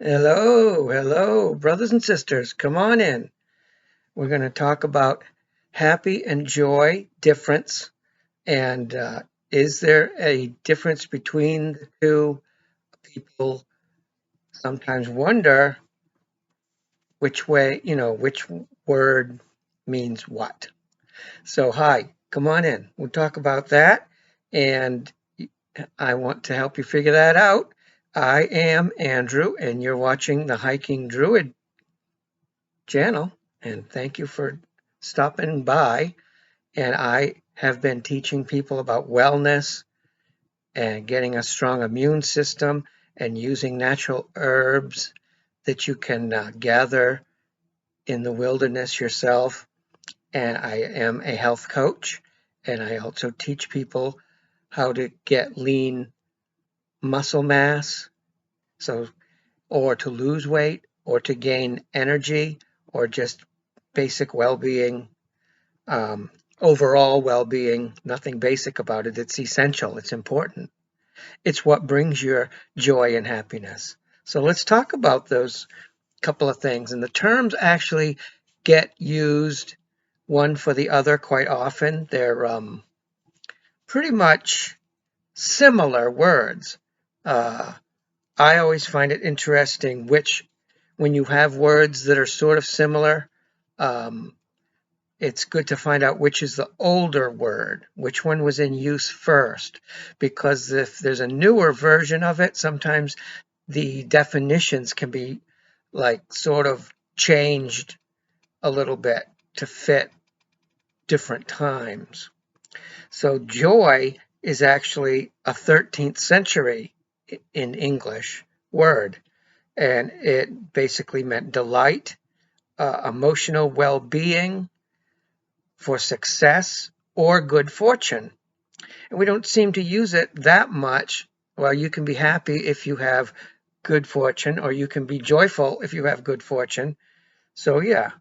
Hello, hello, brothers and sisters. Come on in. We're going to talk about happy and joy difference. And is there a difference between the two? People sometimes wonder which way, which word means what. So, hi, come on in. We'll talk about that. And I want to help you figure that out. I am Andrew, and you're watching the Hiking Druid channel, and thank you for stopping by. And I have been teaching people about wellness and getting a strong immune system and using natural herbs that you can gather in the wilderness yourself. And I am a health coach, and I also teach people how to get lean muscle mass, so or to lose weight or to gain energy or just basic well-being. Um, Overall well-being, nothing basic about it. It's essential. It's important. It's what brings your joy and happiness. So let's talk about those couple of things. And the terms actually get used one for the other quite often. They're pretty much similar words. Uh, I always find it interesting when you have words that are sort of similar, um, it's good to find out which is the older word, which one was in use first, because if there's a newer version of it, sometimes the definitions can be like sort of changed a little bit to fit different times. So joy is actually a 13th century in English word, and it basically meant delight, emotional well-being, for success or good fortune. And we don't seem to use it that much. Well, you can be happy if you have good fortune, or you can be joyful if you have good fortune. So, yeah.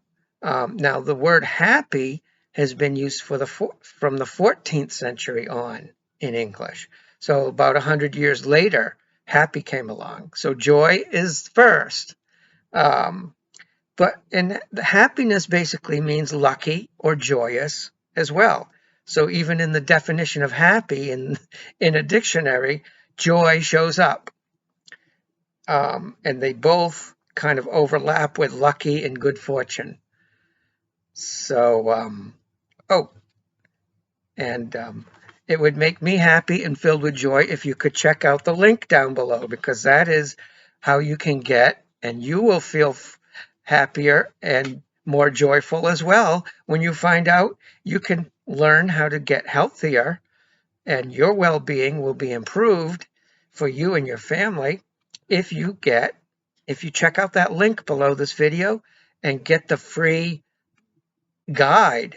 Now, the word happy has been used from the 14th century on in English. So, about 100 years later, happy came along. So, joy is first. Um, and the happiness basically means lucky or joyous as well. So even in the definition of happy in a dictionary, joy shows up. And they both kind of overlap with lucky and good fortune. So, oh, and it would make me happy and filled with joy if you could check out the link down below, because that is how you can get, and you will feel happier and more joyful as well when you find out you can learn how to get healthier, and your well-being will be improved for you and your family if you check out that link below this video and get the free guide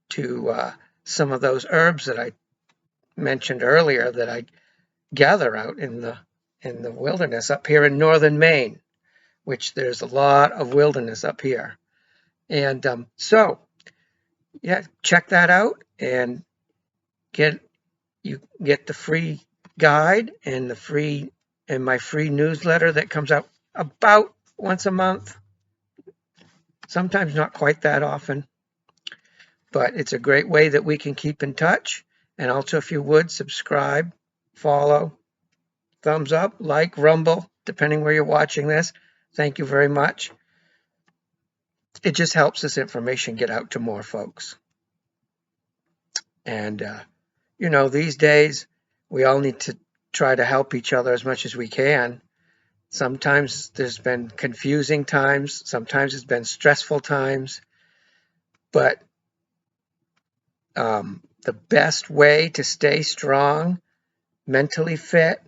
to some of those herbs that I mentioned earlier that I gather out in the wilderness up here in northern Maine, which there's a lot of wilderness up here. And so, yeah, check that out and get the free guide and my free newsletter that comes out about once a month. Sometimes not quite that often, but it's a great way that we can keep in touch. And also, if you would subscribe, follow, thumbs up, like, rumble, depending where you're watching this. Thank you very much. It just helps this information get out to more folks. And, these days, we all need to try to help each other as much as we can. Sometimes there's been confusing times. Sometimes it's been stressful times. But the best way to stay strong, mentally fit,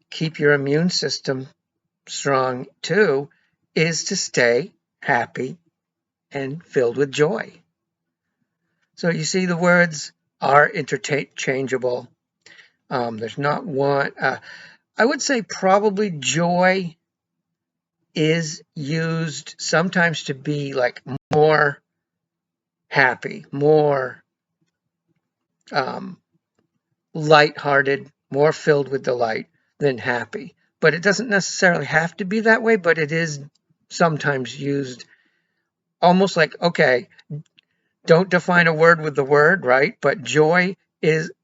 keep your immune system strong too, is to stay happy and filled with joy. So you see, the words are interchangeable. There's not one. I would say probably joy is used sometimes to be like more happy, more lighthearted, more filled with delight than happy. but it doesn't necessarily have to be that way, but it is sometimes used almost like, okay, don't define a word with the word, right? But joy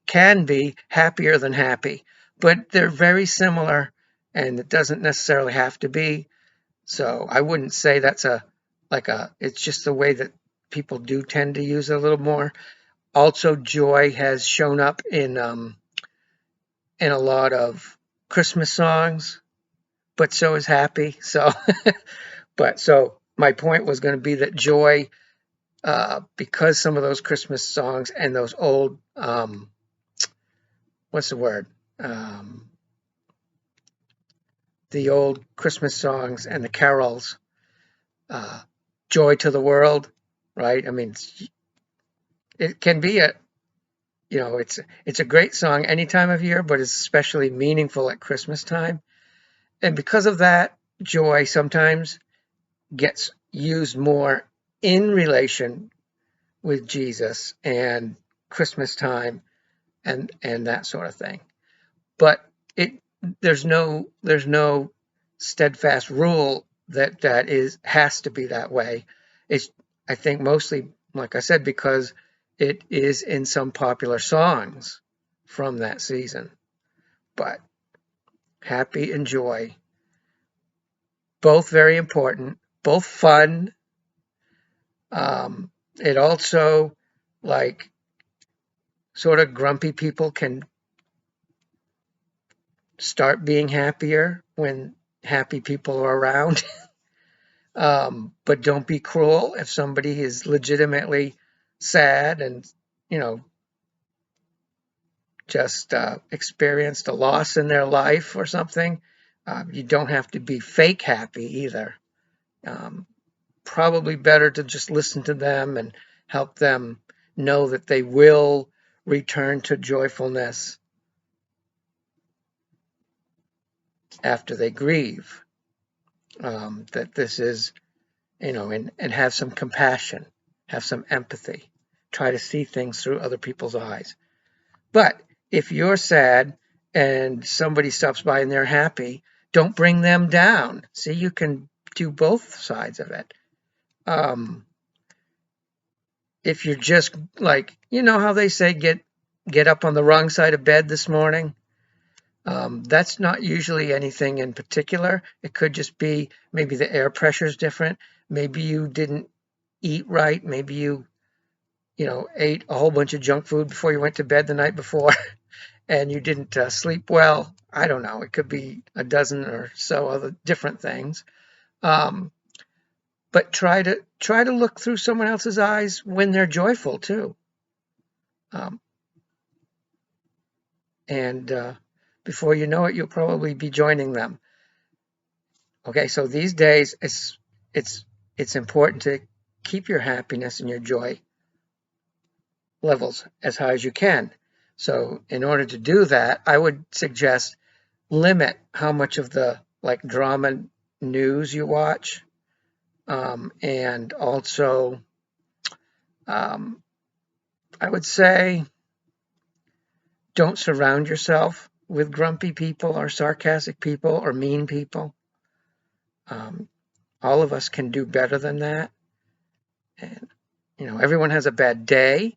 can be happier than happy, but they're very similar, and it doesn't necessarily have to be. So I wouldn't say that's it's just the way that people do tend to use it a little more. Also, joy has shown up in a lot of Christmas songs, but so is happy. So, so my point was going to be that joy, because some of those Christmas songs and those old, what's the word? The old Christmas songs and the carols, uh, Joy to the World, right? I mean, it can be it's a great song any time of year, but it's especially meaningful at Christmas time. And because of that, joy sometimes gets used more in relation with Jesus and Christmas time and that sort of thing. But it there's no steadfast rule that has to be that way. It's, I think, mostly, like I said, because it is in some popular songs from that season. But happy and joy, both very important, both fun. It also, like, sort of grumpy people can start being happier when happy people are around. But don't be cruel if somebody is legitimately sad and, you know, just experienced a loss in their life or something. You don't have to be fake happy either. Um, Probably better to just listen to them and help them know that they will return to joyfulness after they grieve. That this is, and have some compassion, have some empathy, try to see things through other people's eyes. But if you're sad and somebody stops by and they're happy, don't bring them down. See, you can do both sides of it. If you're just like, how they say, get up on the wrong side of bed this morning. That's not usually anything in particular. It could just be maybe the air pressure is different. Maybe you didn't eat right. Maybe you ate a whole bunch of junk food before you went to bed the night before and you didn't sleep well. I don't know. It could be a dozen or so other different things. But try to look through someone else's eyes when they're joyful too. And before you know it, you'll probably be joining them. Okay, so these days it's important to keep your happiness and your joy levels as high as you can. So in order to do that, I would suggest limit how much of the drama news you watch, and also I would say don't surround yourself with grumpy people or sarcastic people or mean people. All of us can do better than that. And, everyone has a bad day,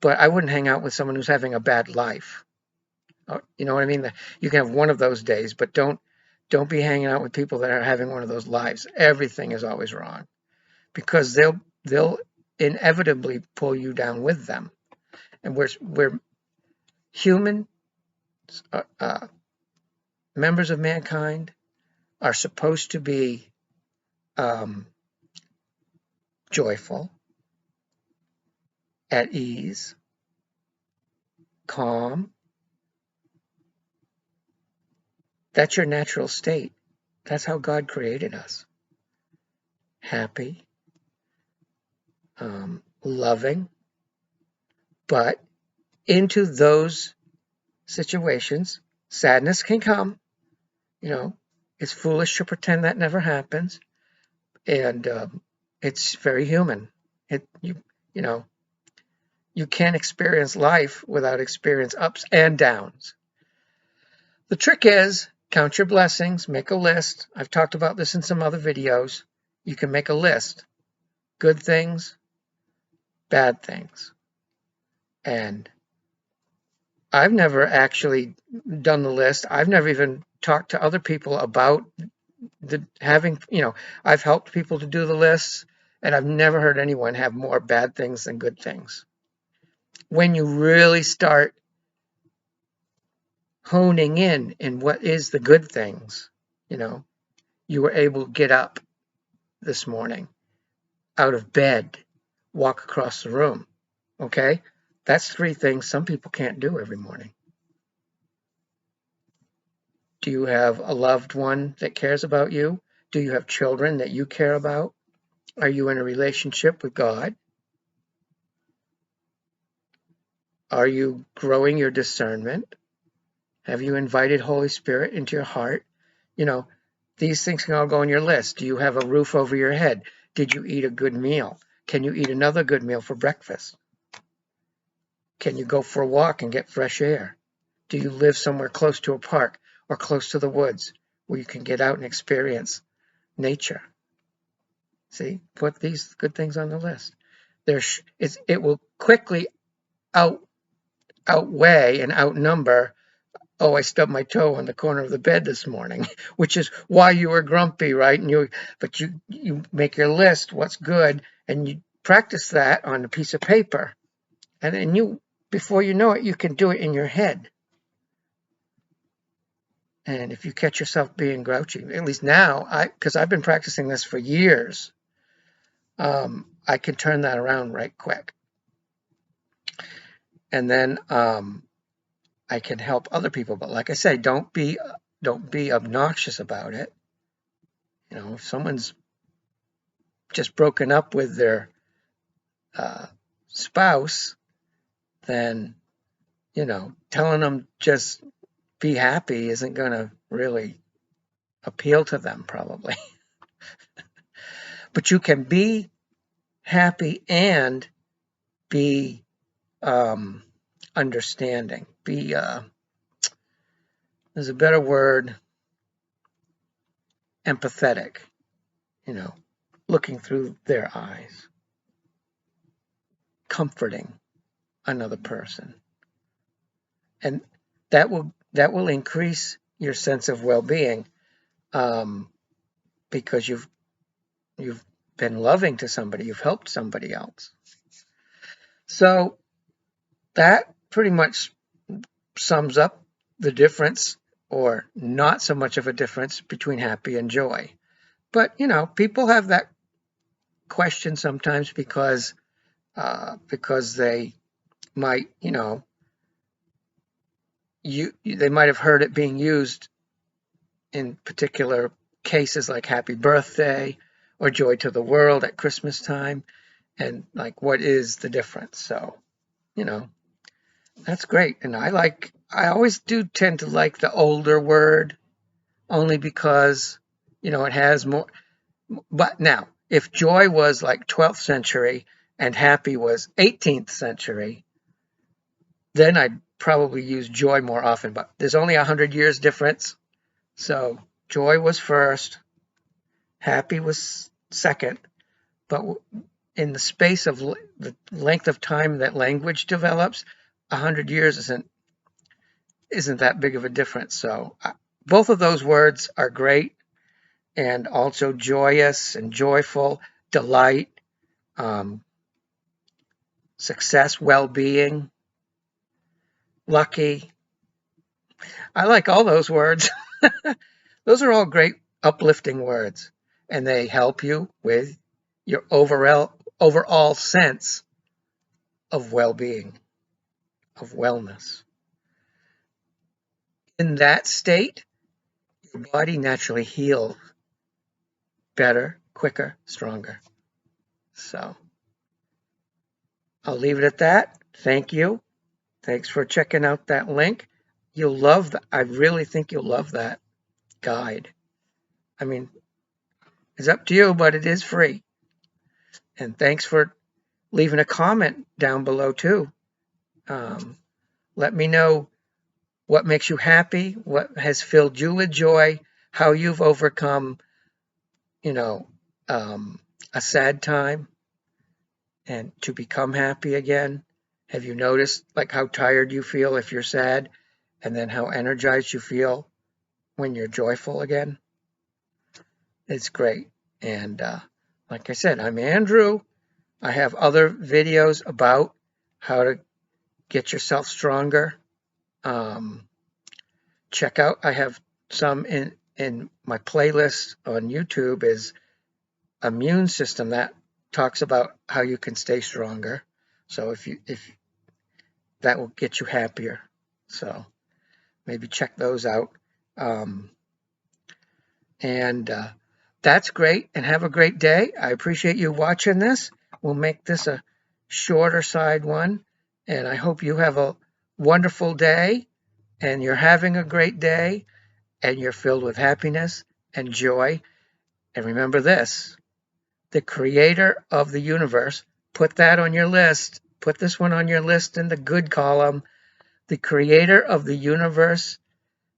but I wouldn't hang out with someone who's having a bad life. You know what I mean? You can have one of those days, but don't be hanging out with people that are having one of those lives. Everything is always wrong because they'll inevitably pull you down with them. And we're human members of mankind are supposed to be joyful, at ease, calm. That's your natural state. That's how God created us. Happy, loving, but into those situations, sadness can come. It's foolish to pretend that never happens, and it's very human. You can't experience life without experience ups and downs. The trick is Count your blessings, make a list. I've talked about this in some other videos. You can make a list. Good things, bad things. And I've never actually done the list. I've never even talked to other people about I've helped people to do the lists, and I've never heard anyone have more bad things than good things. When you really start honing in what is the good things, you were able to get up this morning out of bed, walk across the room. Okay? That's 3 things some people can't do every morning. Do you have a loved one that cares about you? Do you have children that you care about? Are you in a relationship with God? Are you growing your discernment? Have you invited Holy Spirit into your heart? These things can all go on your list. Do you have a roof over your head? Did you eat a good meal? Can you eat another good meal for breakfast? Can you go for a walk and get fresh air? Do you live somewhere close to a park or close to the woods where you can get out and experience nature? See, put these good things on the list. It will quickly outweigh and outnumber, oh, I stubbed my toe on the corner of the bed this morning, which is why you were grumpy, right? But you make your list, what's good, and you practice that on a piece of paper. And then before you know it, you can do it in your head. And if you catch yourself being grouchy, at least now, because I've been practicing this for years, I can turn that around right quick. And then I can help other people. But like I say, don't be obnoxious about it. If someone's just broken up with their spouse, then telling them just be happy isn't going to really appeal to them, probably. But you can be happy and be understanding. There's a better word, empathetic, looking through their eyes, comforting another person. And that will increase your sense of well-being, because you've been loving to somebody, you've helped somebody else. So that pretty much sums up the difference, or not so much of a difference, between happy and joy. But people have that question sometimes because they might they might have heard it being used in particular cases, like happy birthday or joy to the world at Christmas time, and like, what is the difference? So that's great. And I always do tend to like the older word, only because it has more. But now, if joy was like 12th century and happy was 18th century, then I'd probably use joy more often. But there's only 100 years difference. So joy was first, happy was second. But in the space of the length of time that language develops, 100 years isn't that big of a difference. So both of those words are great, and also joyous and joyful, delight, success, well-being, lucky. I like all those words. Those are all great uplifting words, and they help you with your overall sense of well-being, of wellness. In that state, your body naturally heals better, quicker, stronger. So I'll leave it at that. Thank you. Thanks for checking out that link. You'll love that. I really think you'll love that guide. I mean, it's up to you, but it is free. And thanks for leaving a comment down below too. Let me know what makes you happy, what has filled you with joy, how you've overcome, you know, a sad time and to become happy again. Have you noticed like how tired you feel if you're sad and then how energized you feel when you're joyful again? It's great. And like I said, I'm Andrew. I have other videos about how to get yourself stronger. Check out, I have some in my playlist on YouTube is immune system that talks about how you can stay stronger. So if that will get you happier. So maybe check those out. Um, and that's great. And have a great day. I appreciate you watching this. We'll make this a shorter side one. And I hope you have a wonderful day and you're having a great day and you're filled with happiness and joy. And remember this, the creator of the universe, put that on your list. Put this one on your list in the good column. The creator of the universe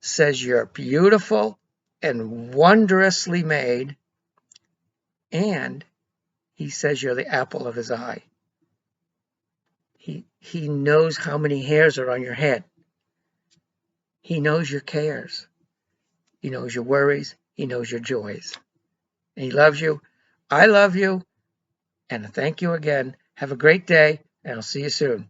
says you're beautiful and wondrously made, and he says you're the apple of his eye. He knows how many hairs are on your head. He knows your cares. He knows your worries. He knows your joys. And he loves you. I love you. And thank you again. Have a great day, and I'll see you soon.